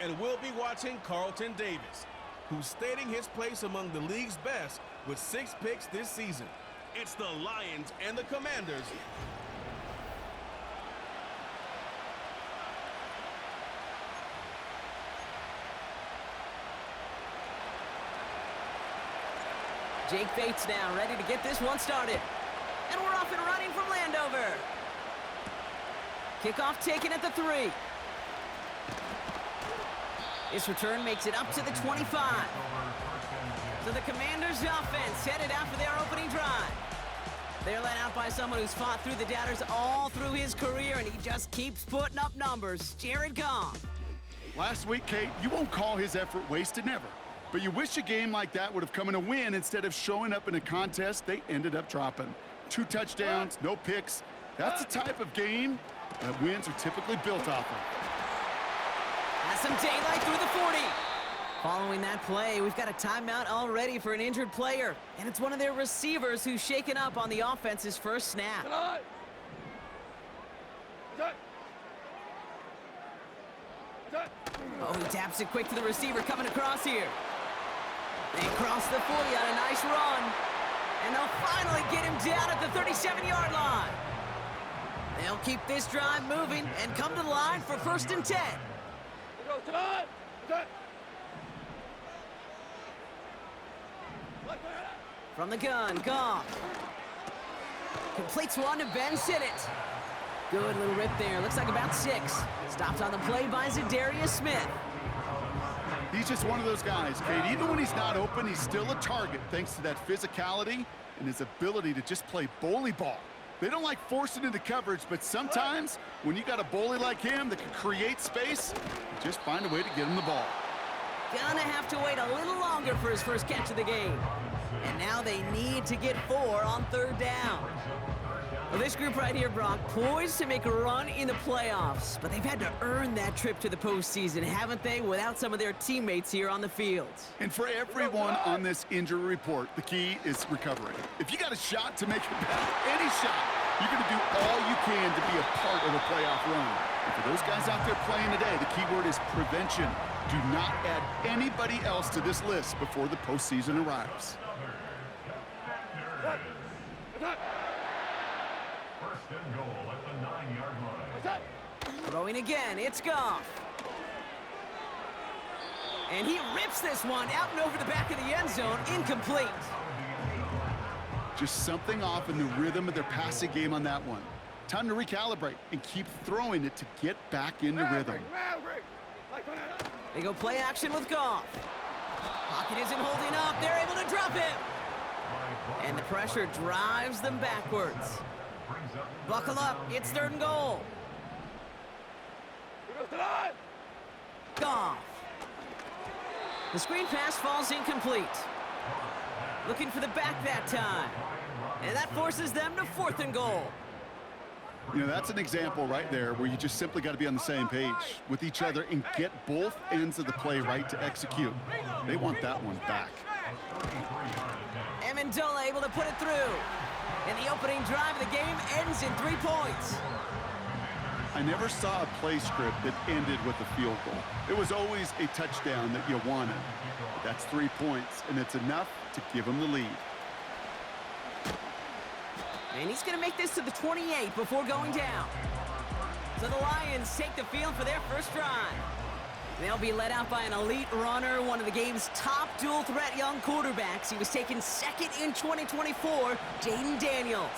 And we'll be watching Carlton Davis, who's stating his place among the league's best with 6 picks this season. It's the Lions and the Commanders. Jake Bates now ready to get this one started. And we're off and running from Landover. Kickoff taken at the 3. This return makes it up to the 25. So the Commanders' offense headed out for their opening drive. They're led out by someone who's fought through the doubters all through his career, and he just keeps putting up numbers. Jared Goff. Last week, Kate, you won't call his effort wasted, never. But you wish a game like that would have come in a win instead of showing up in a contest they ended up dropping. 2 touchdowns, no picks. That's the type of game that wins are typically built off of. Has some daylight through the 40. Following that play, we've got a timeout already for an injured player. And it's one of their receivers who's shaken up on the offense's first snap. Oh, he taps it quick to the receiver coming across here. They cross the 40 on a nice run. And they'll finally get him down at the 37-yard line. They'll keep this drive moving and come to the line for 1st and 10. From the gun, Goff. Completes one to Ben Sinnott. Good little rip there. Looks like about 6. Stopped on the play by Zadarius Smith. He's just one of those guys, Kate. Even when he's not open, he's still a target thanks to that physicality and his ability to just play bully ball. They don't like forcing into coverage, but sometimes when you got a bully like him that can create space, you just find a way to get him the ball. Gonna have to wait a little longer for his first catch of the game. And now they need to get 4 on 3rd down. Well, this group right here, Brock, poised to make a run in the playoffs, but they've had to earn that trip to the postseason, haven't they, without some of their teammates here on the field? And for everyone on this injury report, the key is recovery. If you got a shot to make it back, any shot, you're going to do all you can to be a part of a playoff run. And for those guys out there playing today, the key word is prevention. Do not add anybody else to this list before the postseason arrives. Throwing again, it's Goff. And he rips this one out and over the back of the end zone, incomplete. Just something off in the rhythm of their passing game on that one. Time to recalibrate and keep throwing it to get back into rhythm. They go play action with Goff. Pocket isn't holding up. They're able to drop him. And the pressure drives them backwards. Buckle up. It's 3rd and goal. Goff. The screen pass falls incomplete. Looking for the back that time. And that forces them to 4th and goal. You know, that's an example right there where you just simply got to be on the same page with each other and get both ends of the play right to execute. They want that one back. Amendola able to put it through. And the opening drive of the game ends in 3 points. I never saw a play script that ended with a field goal. It was always a touchdown that you wanted. But that's 3 points, and it's enough to give them the lead. And he's going to make this to the 28 before going down. So the Lions take the field for their first drive. They'll be led out by an elite runner, one of the game's top dual-threat young quarterbacks. He was taken 2nd in 2024, Jaden Daniels.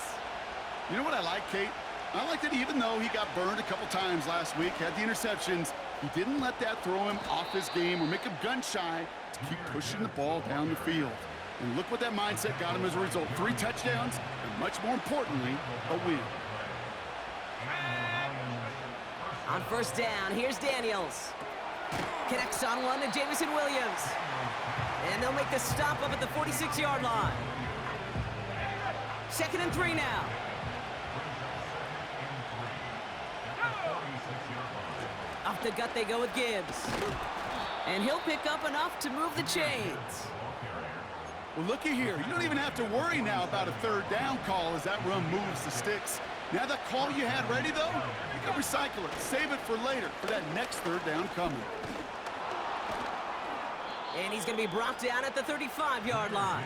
You know what I like, Kate? I like that even though he got burned a couple times last week, had the interceptions, he didn't let that throw him off his game or make him gun-shy to keep pushing the ball down the field. And look what that mindset got him as a result. 3 touchdowns, and much more importantly, a win. On 1st down, here's Daniels. Connects on one to Jamison Williams. And they'll make the stop up at the 46-yard line. 2nd and 3 now. Off the gut they go with Gibbs. And he'll pick up enough to move the chains. Well, looky here. You don't even have to worry now about a 3rd down call as that run moves the sticks. Now that call you had ready, though, you can recycle it. Save it for later for that next 3rd down coming. And he's going to be brought down at the 35-yard line.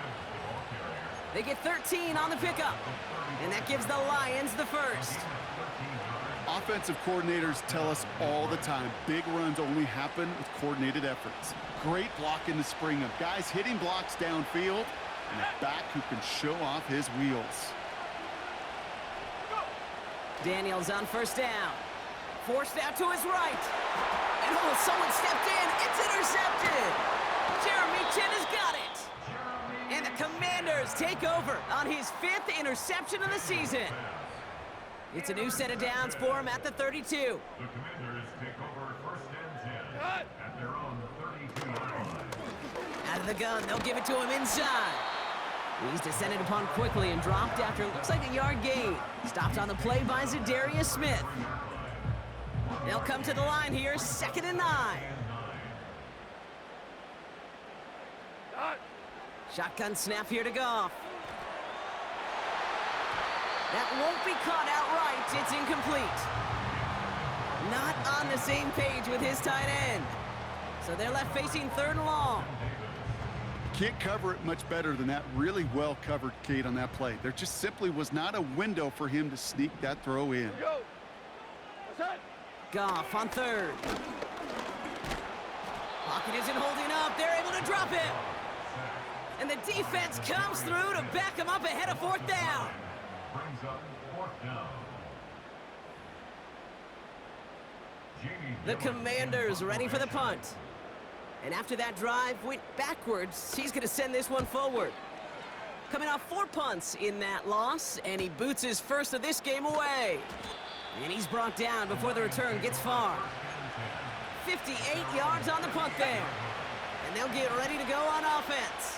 They get 13 on the pickup. And that gives the Lions the first. Offensive coordinators tell us all the time, big runs only happen with coordinated efforts. Great block in the spring of guys hitting blocks downfield and a back who can show off his wheels. Daniels on first down. Forced out to his right. And oh, someone stepped in. It's intercepted. Jeremy Chin has got it. And the Commanders take over on his 5th interception of the season. It's a new set of downs for him at the 32. The Commanders take over first and 10 at their own 32-yard line. Out of the gun, they'll give it to him inside. He's descended upon quickly and dropped after it looks like a yard gain. Stopped on the play by Zadarius Smith. They'll come to the line here, 2nd and 9. Shotgun snap here to Goff. That won't be caught outright. It's incomplete. Not on the same page with his tight end. So they're left facing 3rd and long. Can't cover it much better than that. Really well covered, Kate, on that play. There just simply was not a window for him to sneak that throw in. Goff on 3rd. Pocket isn't holding up. They're able to drop him. And the defense comes through to back him up ahead of 4th down. Brings up 4th down. The Commanders ready for the punt. And after that drive went backwards, he's going to send this one forward. Coming off 4 punts in that loss, and he boots his first of this game away. And he's brought down before the return gets far. 58 yards on the punt there. And they'll get ready to go on offense.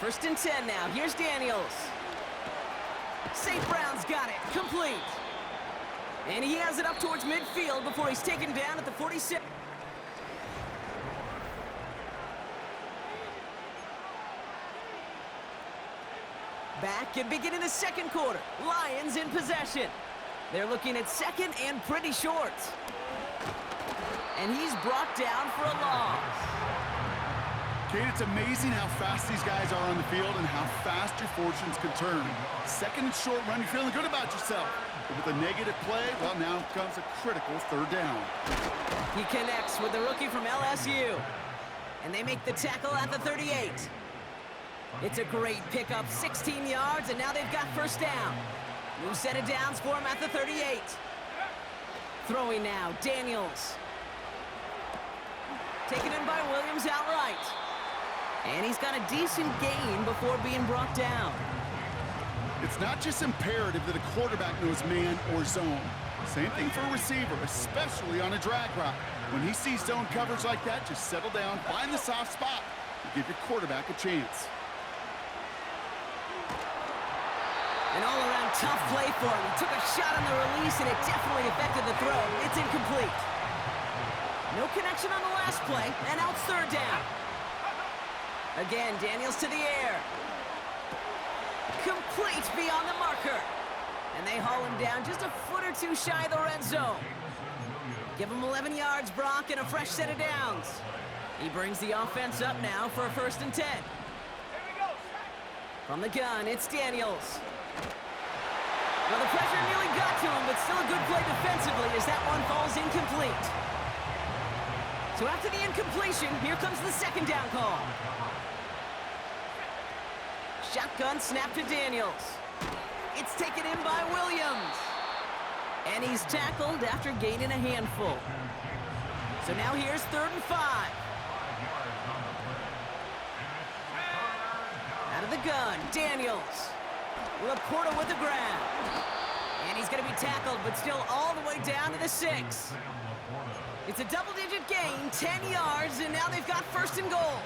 1st and 10 now. Here's Daniels. St. Brown's got it. Complete. And he has it up towards midfield before he's taken down at the 46. Back and beginning the 2nd quarter. Lions in possession. They're looking at 2nd and pretty short. And he's brought down for a loss. Kate, it's amazing how fast these guys are on the field and how fast your fortunes can turn. 2nd and short run, you're feeling good about yourself. But with a negative play, well, now comes a critical 3rd down. He connects with the rookie from LSU. And they make the tackle at the 38. It's a great pickup, 16 yards, and now they've got 1st down. New set of downs for him at the 38. Throwing now, Daniels. Taken in by Williams outright. And he's got a decent gain before being brought down. It's not just imperative that a quarterback knows man or zone. Same thing for a receiver, especially on a drag route. When he sees zone coverage like that, just settle down, find the soft spot, and give your quarterback a chance. An all-around tough play for him. He took a shot on the release, and it definitely affected the throw. It's incomplete. No connection on the last play, and now it's 3rd down. Again, Daniels to the air. Complete beyond the marker. And they haul him down just a foot or 2 shy of the red zone. Give him 11 yards, Brock, and a fresh set of downs. He brings the offense up now for a 1st and 10. From the gun, it's Daniels. Well, the pressure nearly got to him, but still a good play defensively as that one falls incomplete. So after the incompletion, here comes the 2nd down call. Shotgun snap to Daniels. It's taken in by Williams. And he's tackled after gaining a handful. So now here's 3rd and 5. Out of the gun, Daniels. Laporta with the grab. And he's going to be tackled, but still all the way down to the 6. It's a double-digit gain, 10 yards, and now they've got 1st and goal.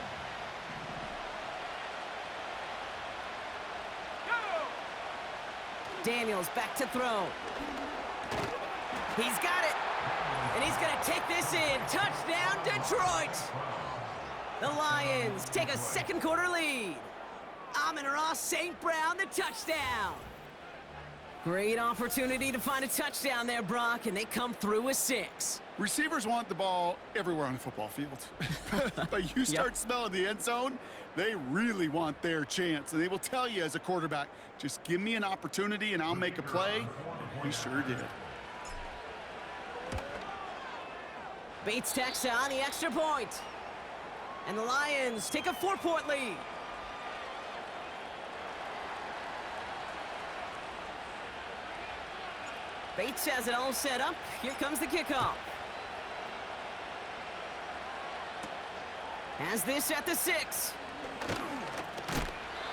Daniels back to throw. He's got it. And he's going to take this in. Touchdown, Detroit. The Lions take a 2nd quarter lead. Amon-Ra St. Brown, the touchdown. Great opportunity to find a touchdown there, Brock, and they come through with 6. Receivers want the ball everywhere on the football field. But you start smelling the end zone, they really want their chance. And they will tell you as a quarterback, just give me an opportunity and I'll make a play. And he sure did. Bates tacks on the extra point. And the Lions take a 4-point lead. Bates has it all set up. Here comes the kickoff. Has this at the 6.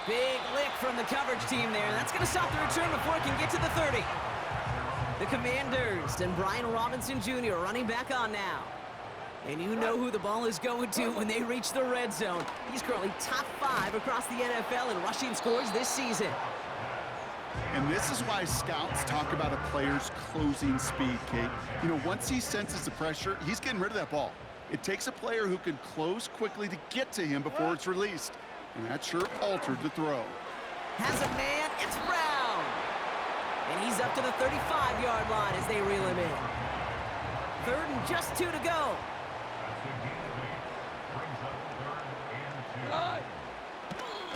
Big lick from the coverage team there. That's going to stop the return before it can get to the 30. The Commanders and Brian Robinson Jr. running back on now. And you know who the ball is going to when they reach the red zone. He's currently top 5 across the NFL in rushing scores this season. And this is why scouts talk about a player's closing speed, Kate. You know, once he senses the pressure, he's getting rid of that ball. It takes a player who can close quickly to get to him before it's released. And that sure altered the throw. Has a man, it's Brown. And he's up to the 35-yard line as they reel him in. 3rd and just 2 to go.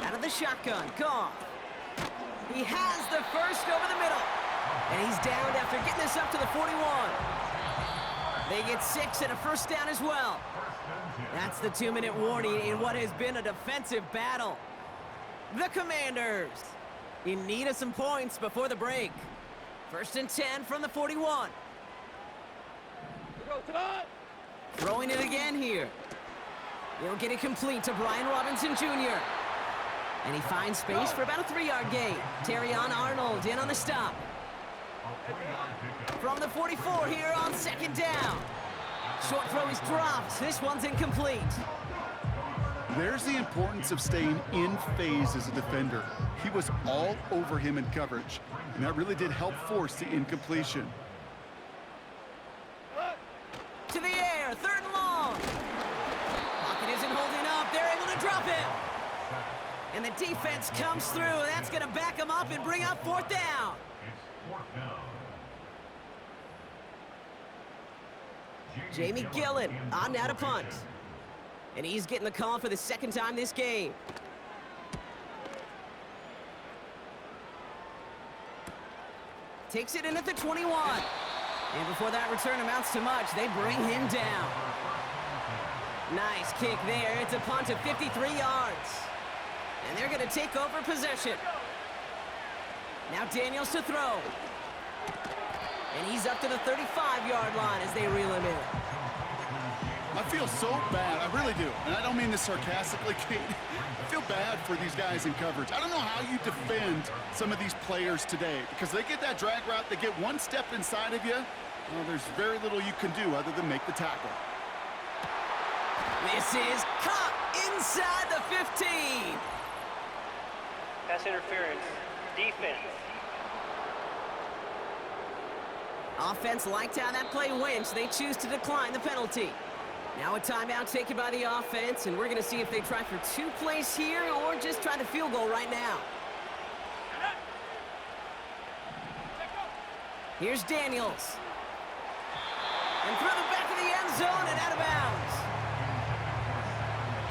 Out of the shotgun, Goff. He has the first over the middle. And he's downed after getting this up to the 41. They get 6 and a first down as well. That's the 2-minute warning in what has been a defensive battle. The Commanders in need of some points before the break. 1st and 10 from the 41. Throwing it again here. He'll get it complete to Brian Robinson Jr. And he finds space for about a 3-yard gain. Terrion Arnold in on the stop. From the 44 here on 2nd down. Short throw is dropped. This one's incomplete. There's the importance of staying in phase as a defender. He was all over him in coverage, and that really did help force the incompletion. To the air, 3rd and long. Pocket isn't holding up. They're able to drop it. And the defense comes through. That's going to back them up and bring up 4th down. It's 4th down. Jamie Gillen on now to punt. And he's getting the call for the 2nd time this game. Takes it in at the 21. And before that return amounts to much, they bring him down. Nice kick there. It's a punt of 53 yards. And they're going to take over possession. Now Daniels to throw. And he's up to the 35-yard line as they reel him in. I feel so bad, I really do. And I don't mean this sarcastically, Kate. I feel bad for these guys in coverage. I don't know how you defend some of these players today, because they get that drag route, they get one step inside of you, well, there's very little you can do other than make the tackle. This is caught inside the 15. Pass interference. Defense. Offense liked how that play went, so they choose to decline the penalty. Now a timeout taken by the offense, and we're going to see if they try for 2 plays here or just try the field goal right now. Here's Daniels. And through the back of the end zone and out of bounds.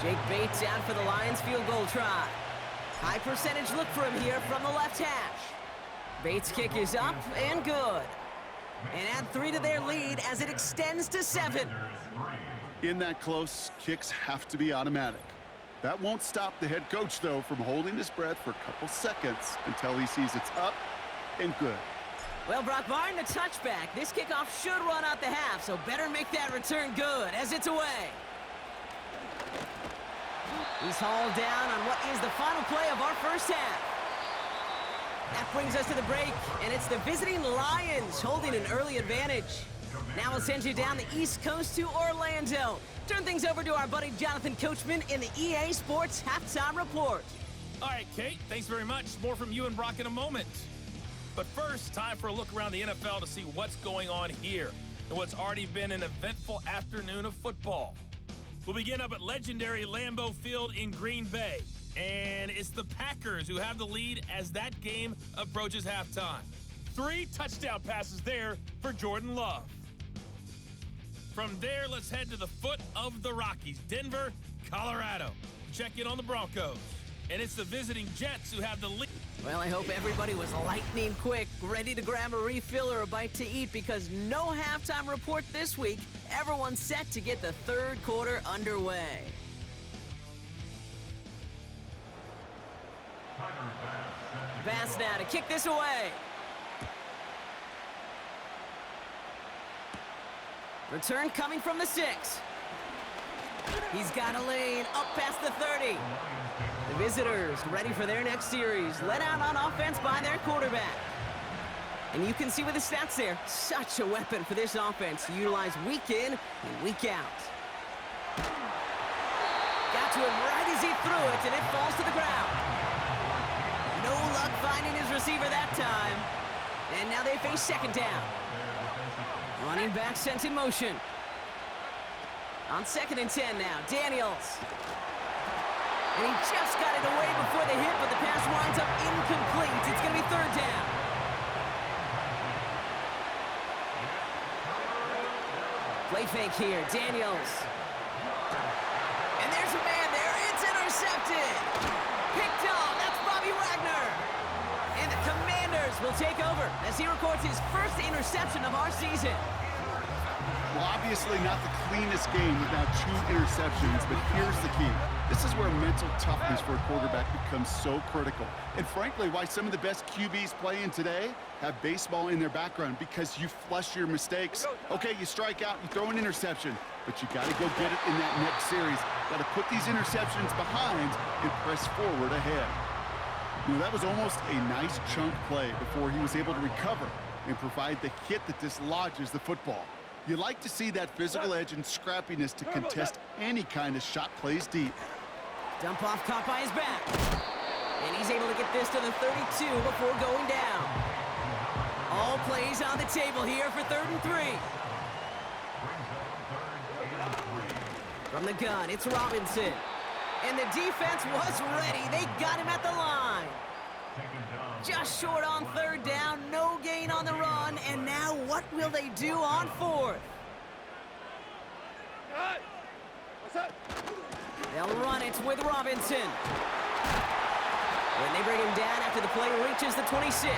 Jake Bates out for the Lions field goal try. High percentage look for him here from the left hash. Bates' kick is up and good. And add 3 to their lead as it extends to 7. In that close, kicks have to be automatic. That won't stop the head coach, though, from holding his breath for a couple seconds until he sees it's up and good. Well, Brock, barring the touchback, this kickoff should run out the half, so better make that return good as it's away. He's hauled down on what is the final play of our first half. That brings us to the break, and it's the visiting Lions holding an early advantage. Now we'll send you down the East Coast to Orlando. Turn things over to our buddy Jonathan Coachman in the EA Sports Halftime Report. All right, Kate, thanks very much. More from you and Brock in a moment. But first, time for a look around the NFL to see what's going on here and what's already been an eventful afternoon of football. We'll begin up at legendary Lambeau Field in Green Bay. And it's the Packers who have the lead as that game approaches halftime. 3 touchdown passes there for Jordan Love. From there, let's head to the foot of the Rockies, Denver, Colorado. Check in on the Broncos. And it's the visiting Jets who have the lead. Well, I hope everybody was lightning quick, ready to grab a refill or a bite to eat, because no halftime report this week. Everyone's set to get the third quarter underway. Bass now to kick this away. Return coming from the 6. He's got a lane up past the 30. The visitors ready for their next series, led out on offense by their quarterback. And you can see with the stats there, such a weapon for this offense to utilize week in and week out. Got to him right as he threw it, and it falls to the ground. No luck finding his receiver that time. And now they face second down. Running back sent in motion. On 2nd and 10 now, Daniels. And he just got it away before the hit, but the pass winds up incomplete. It's going to be 3rd down. Play fake here, Daniels. And there's a man there. It's intercepted. Picked off. That's Bobby Wagner. And the Commanders will take over as he records his first interception of our season. Well, obviously not the cleanest game without 2 interceptions, but here's the key. This is where mental toughness for a quarterback becomes so critical. And frankly, why some of the best QBs playing today have baseball in their background, because you flush your mistakes. Okay, you strike out, you throw an interception, but you got to go get it in that next series. Got to put these interceptions behind and press forward ahead. You know, that was almost a nice chunk play before he was able to recover and provide the hit that dislodges the football. You like to see that physical edge and scrappiness to contest any kind of shot plays deep. Dump off caught by his back. And he's able to get this to the 32 before going down. All plays on the table here for 3rd and 3. From the gun, it's Robinson. And the defense was ready. They got him at the line. Just short on 3rd down, no gain on the run, and now what will they do on 4th? They'll run it with Robinson. When they bring him down after the play reaches the 26.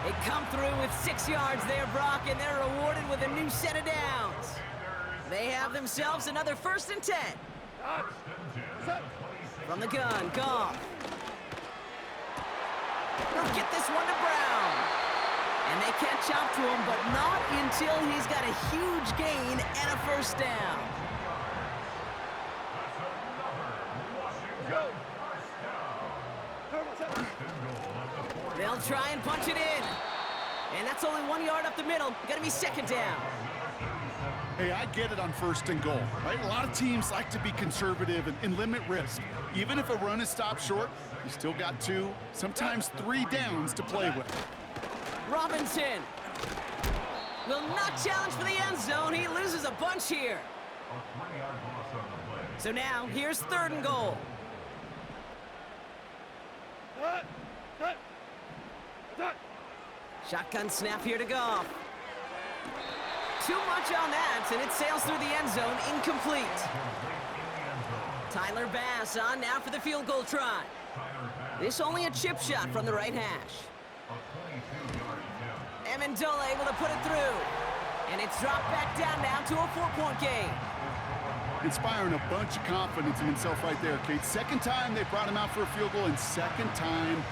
They come through with 6 yards there, Brock, and they're rewarded with a new set of downs. They have themselves another 1st and 10. From the gun, Goff. They'll get this one to Brown. And they catch up to him, but not until he's got a huge gain and a 1st down. They'll try and punch it in. And that's only 1 yard up the middle. Gonna be 2nd down. Hey, I get it on 1st and goal, right? A lot of teams like to be conservative and limit risk. Even if a run is stopped short, you still got 2, sometimes 3 downs to play with. Robinson will not challenge for the end zone. He loses a bunch here. So now, here's 3rd and goal. Shotgun snap here to Goff. Too much on that, and it sails through the end zone, incomplete. Tyler Bass on now for the field goal try. This only a chip shot from the right hash. Amendola able to put it through. And it's dropped back down now to a 4-point game. Inspiring a bunch of confidence in himself right there, Kate. 2nd time they brought him out for a field goal, and 2nd time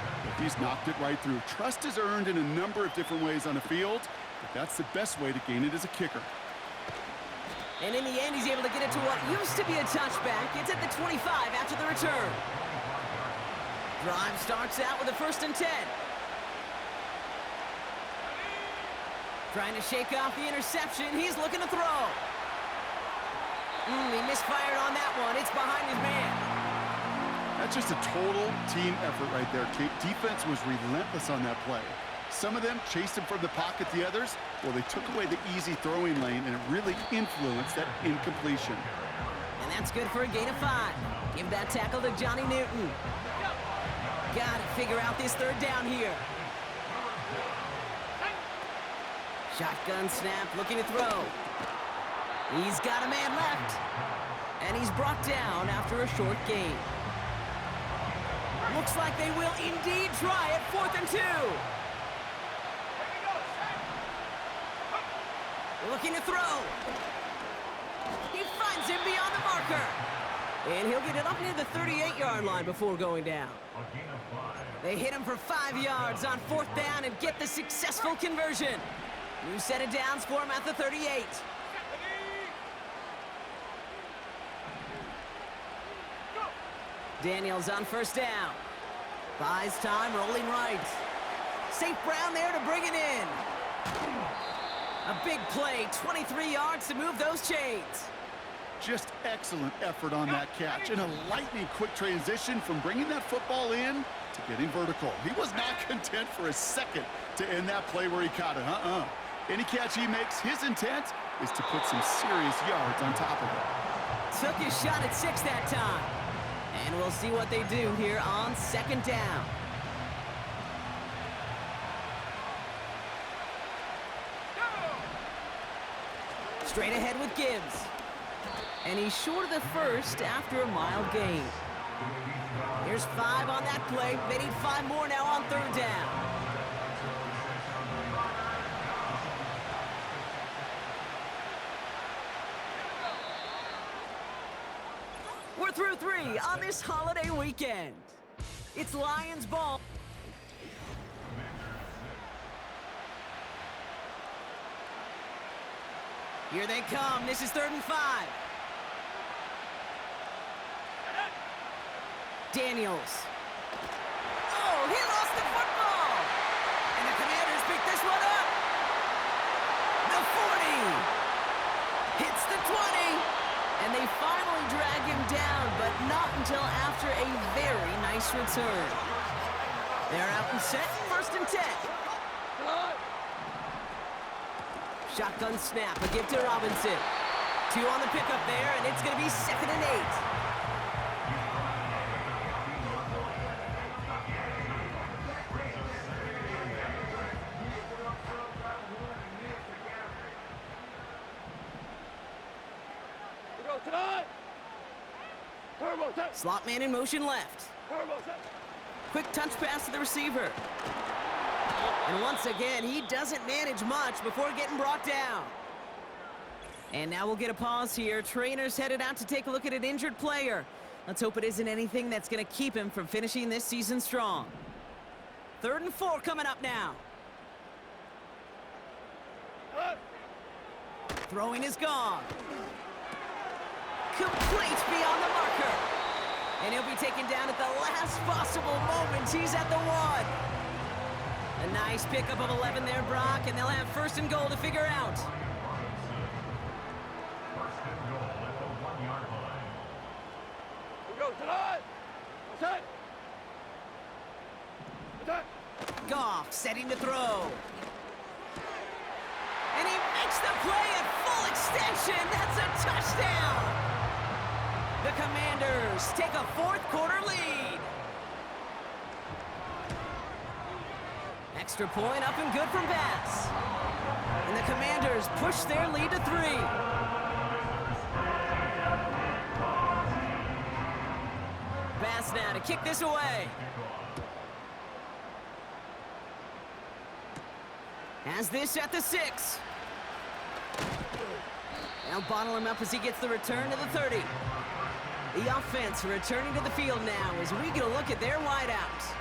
he's knocked it right through. Trust is earned in a number of different ways on the field, but that's the best way to gain it as a kicker. And in the end, he's able to get it to what used to be a touchback. It's at the 25 after the return. Drive starts out with a 1st and 10. Trying to shake off the interception. He's looking to throw. He misfired on that one. It's behind his man. That's just a total team effort right there, Kate. Defense was relentless on that play. Some of them chased him from the pocket. The others, well, they took away the easy throwing lane, and it really influenced that incompletion. And that's good for a gain of 5. Give that tackle to Johnny Newton. Got to figure out this 3rd down here. Shotgun snap, looking to throw. He's got a man left. And he's brought down after a short gain. Looks like they will indeed try it, 4th and 2. Looking to throw. He finds him beyond the marker. And he'll get it up near the 38-yard line before going down. They hit him for 5 yards on 4th down and get the successful conversion. New set of downs for him at the 38. Daniels on 1st down. Buys time, rolling right. St. Brown there to bring it in. A big play, 23 yards to move those chains. Just excellent effort on that catch, and a lightning quick transition from bringing that football in to getting vertical. He was not content for a second to end that play where he caught it. Any catch he makes, his intent is to put some serious yards on top of it. Took his shot at 6 that time. And we'll see what they do here on 2nd down. Straight ahead with Gibbs. And he's short of the first after a mild gain. Here's 5 on that play. They need 5 more now on 3rd down. We're through 3 on this holiday weekend. It's Lions ball. Here they come. This is 3rd and 5. Daniels. Oh, he lost the football. And the Commanders pick this one up. The 40. Hits the 20. And they finally drag him down, but not until after a very nice return. They're out and set, 1st and 10. Shotgun snap, a give to Robinson. 2 on the pickup there, and it's going to be 2nd and 8. Slot man in motion left. Quick touch pass to the receiver. And once again, he doesn't manage much before getting brought down. And now we'll get a pause here. Trainer's headed out to take a look at an injured player. Let's hope it isn't anything that's going to keep him from finishing this season strong. 3rd and 4 coming up now. Throwing is gone. Complete beyond the marker. And he'll be taken down at the last possible moment. He's at the 1. A nice pickup of 11 there, Brock, and they'll have 1st and goal to figure out. 1st and goal at the 1-yard line. Goff setting to throw. And he makes the play at full extension. That's a touchdown. The Commanders take a 4th quarter lead. Extra point up and good from Bass. And the Commanders push their lead to 3. Bass now to kick this away. Has this at the 6. Now bottle him up as he gets the return to the 30. The offense returning to the field now as we get a look at their wideouts.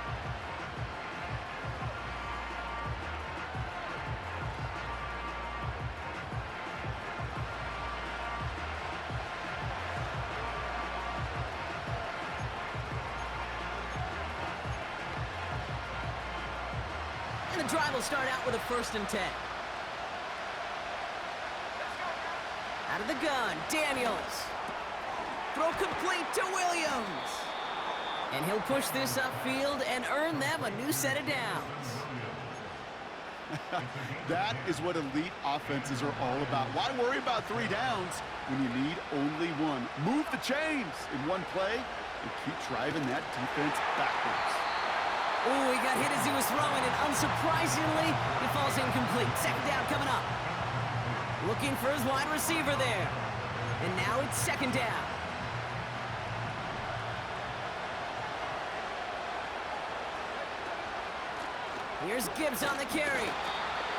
And the drive will start out with a 1st and 10. Out of the gun, Daniels. Throw complete to Williams. And he'll push this upfield and earn them a new set of downs. That is what elite offenses are all about. Why worry about 3 downs when you need only 1? Move the chains in one play and keep driving that defense backwards. Oh, he got hit as he was throwing, and unsurprisingly, it falls incomplete. Second down coming up. Looking for his wide receiver there. And now it's second down. Here's Gibbs on the carry.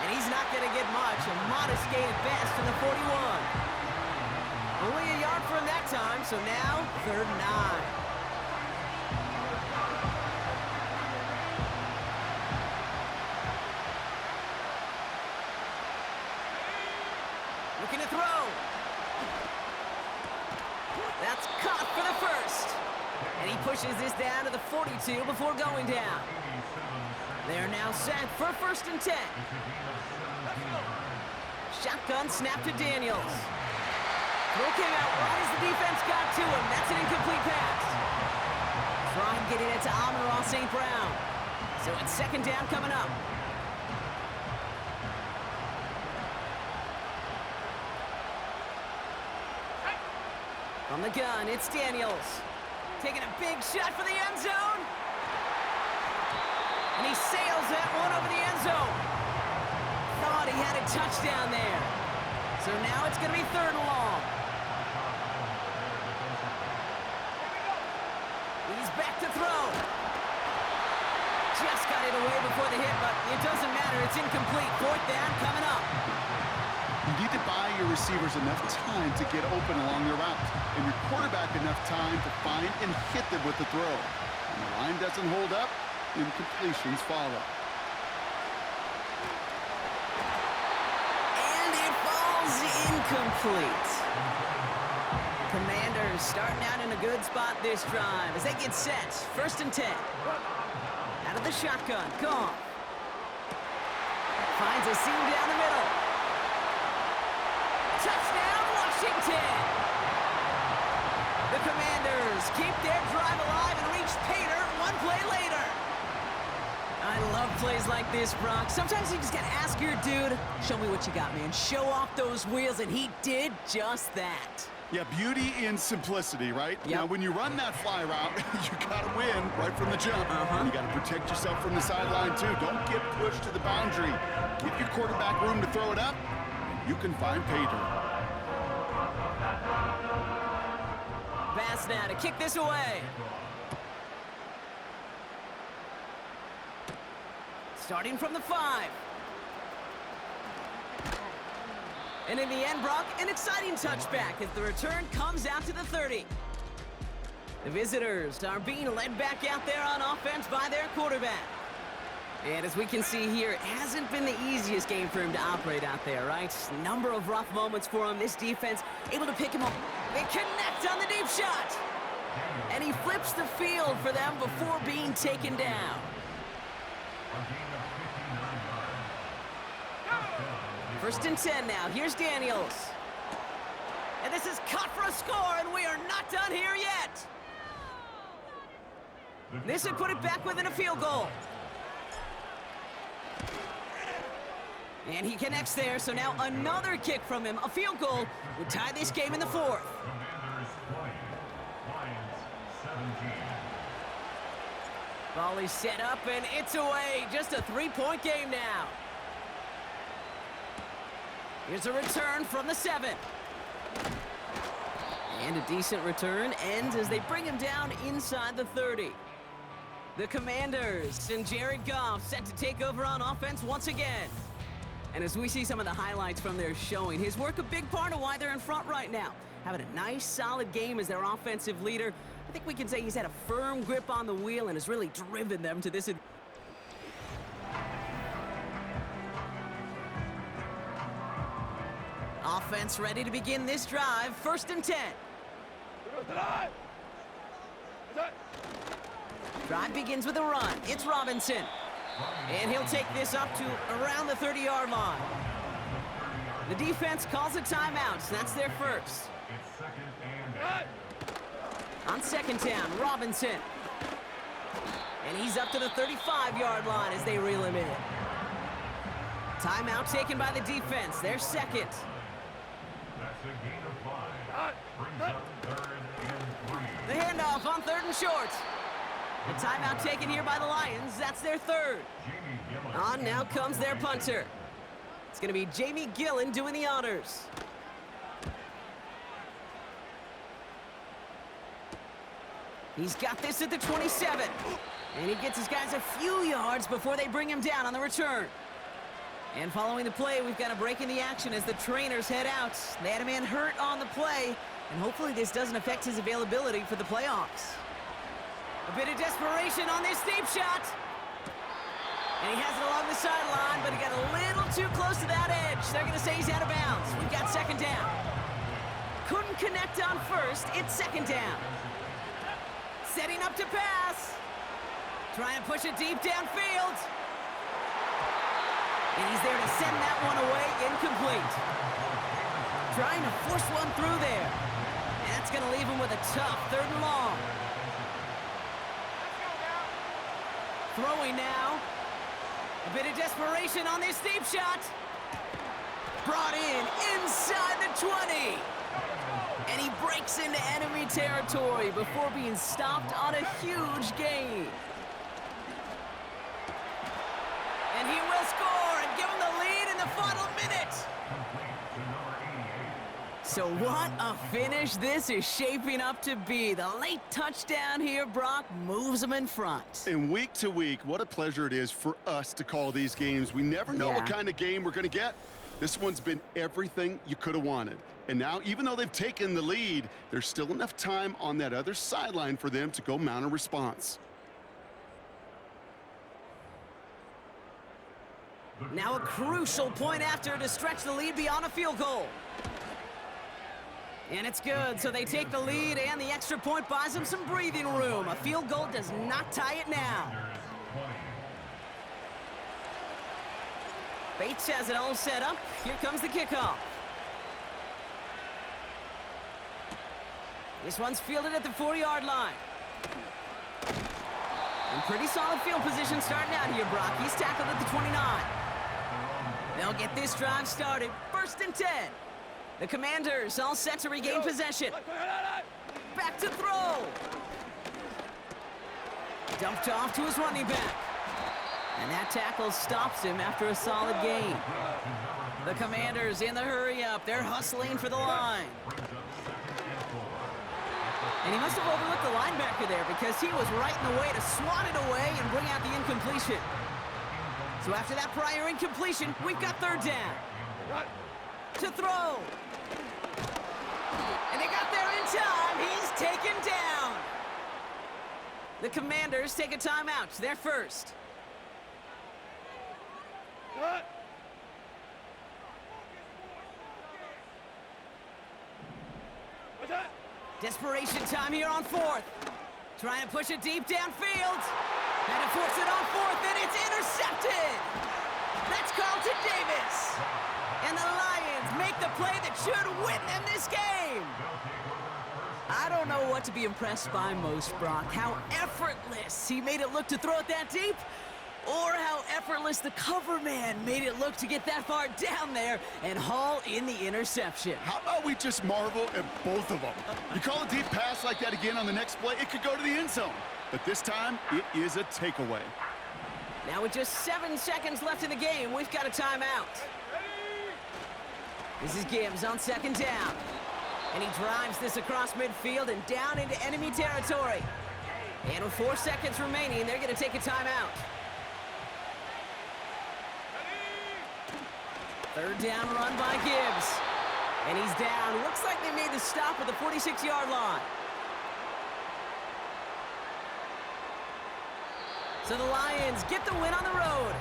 And he's not going to get much. A modest gain at best to the 41. Only a yard for him that time, so now 3rd and 9. Looking to throw. That's caught for the first. And he pushes this down to the 42 before going down. They're now set for 1st and 10. Shotgun snap to Daniels. Throw came out right as the defense got to him. That's an incomplete pass. Trying getting it to Amon-Ra St. Brown. So it's second down coming up. From the gun, it's Daniels. Taking a big shot for the end zone. And he sails that one over the end zone. Thought he had a touchdown there. So now it's going to be 3rd and long. He's back to throw. Just got it away before the hit, but it doesn't matter. It's incomplete. 4th down coming up. You need to buy your receivers enough time to get open along their route, and your quarterback enough time to find and hit them with the throw. When the line doesn't hold up, incompletions follow. And it falls incomplete. Commanders starting out in a good spot this drive as they get set. 1st and 10. Out of the shotgun, Goff. Finds a seam down the middle. Touchdown, Washington! The Commanders keep their drive alive and reach pay dirt 1 play later. I love plays like this, Brock. Sometimes you just gotta ask your dude, show me what you got, man. Show off those wheels, and he did just that. Yeah, beauty in simplicity, right? Yep. Now, when you run that fly route, you gotta win right from the jump. You gotta protect yourself from the sideline, too. Don't get pushed to the boundary. Give your quarterback room to throw it up. You can find pay dirt. Pass now to kick this away. Starting from the 5. And in the end, Brock, an exciting touchback as the return comes out to the 30. The visitors are being led back out there on offense by their quarterback. And as we can see here, it hasn't been the easiest game for him to operate out there, right? Number of rough moments for him. This defense able to pick him up. They connect on the deep shot. And he flips the field for them before being taken down. First and 10 now. Here's Daniels. And this is cut for a score, and we are not done here yet. This would put it back within a field goal. And he connects there, so now another kick from him. A field goal would tie this game in the 4th. Commanders 20, Lions 17. Ball is set up, and it's away. Just a 3-point game now. Here's a return from the 7. And a decent return ends as they bring him down inside the 30. The Commanders and Jared Goff set to take over on offense once again. And as we see some of the highlights from their showing, his work a big part of why they're in front right now. Having a nice, solid game as their offensive leader. I think we can say he's had a firm grip on the wheel and has really driven them to this. Offense ready to begin this drive. 1st and 10. Drive begins with a run. It's Robinson. And he'll take this up to around the 30-yard line. The defense calls a timeout, so that's their first. It's 2nd and 8. On 2nd down, Robinson. And he's up to the 35-yard line as they reel him in. Timeout taken by the defense, their second. That's a gain of 5. Brings up 3rd and 3. The handoff on 3rd and short. The timeout taken here by the Lions. That's their third. On now comes their punter. It's going to be Jamie Gillen doing the honors. He's got this at the 27. And he gets his guys a few yards before they bring him down on the return. And following the play, we've got a break in the action as the trainers head out. They had a man hurt on the play, and hopefully this doesn't affect his availability for the playoffs. A bit of desperation on this deep shot. And he has it along the sideline, but he got a little too close to that edge. They're going to say he's out of bounds. We've got second down. Couldn't connect on first. It's second down. Setting up to pass. Trying to push it deep downfield. And he's there to send that one away, incomplete. Trying to force one through there. And that's going to leave him with a tough 3rd and long. Throwing now. A bit of desperation on this deep shot. Brought in inside the 20. And he breaks into enemy territory before being stopped on a huge gain. And he will score and give him the lead in the final minute. So what a finish this is shaping up to be. The late touchdown here, Brock, moves them in front. And week to week, what a pleasure it is for us to call these games. We never know what kind of game we're going to get. This one's been everything you could have wanted. And now, even though they've taken the lead, there's still enough time on that other sideline for them to go mount a response. Now a crucial point after to stretch the lead beyond a field goal. And it's good, so they take the lead, and the extra point buys them some breathing room. A field goal does not tie it now. Bates has it all set up. Here comes the kickoff. This one's fielded at the 4-yard line. And pretty solid field position starting out here, Brock. He's tackled at the 29. They'll get this drive started. 1st and 10. The Commanders all set to regain possession. Back to throw. Dumped off to his running back. And that tackle stops him after a solid gain. The Commanders in the hurry-up. They're hustling for the line. And he must have overlooked the linebacker there because he was right in the way to swat it away and bring out the incompletion. So after that prior incompletion, we've got 3rd down. To throw. And they got there in time. He's taken down. The Commanders take a timeout. They're first. Desperation time here on 4th. Trying to push it deep downfield. And to force it on 4th, and it's intercepted. That's Carlton Davis. And the Lions make the play that should win them this game. I don't know what to be impressed by most, Brock. How effortless he made it look to throw it that deep, or how effortless the cover man made it look to get that far down there and haul in the interception. How about we just marvel at both of them? You call a deep pass like that again on the next play, it could go to the end zone. But this time, it is a takeaway. Now with just 7 seconds left in the game, we've got a timeout. This is Gibbs on 2nd down. And he drives this across midfield and down into enemy territory. And with 4 seconds remaining, they're going to take a timeout. 3rd down run by Gibbs. And he's down. Looks like they made the stop at the 46-yard line. So the Lions get the win on the road.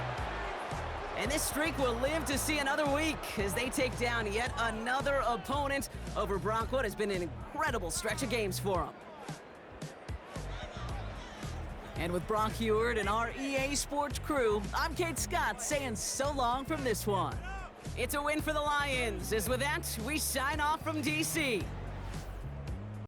And this streak will live to see another week as they take down yet another opponent over Brock. What has been an incredible stretch of games for them. And with Brock Heward and our EA Sports crew, I'm Kate Scott saying so long from this one. It's a win for the Lions, as with that, we sign off from DC.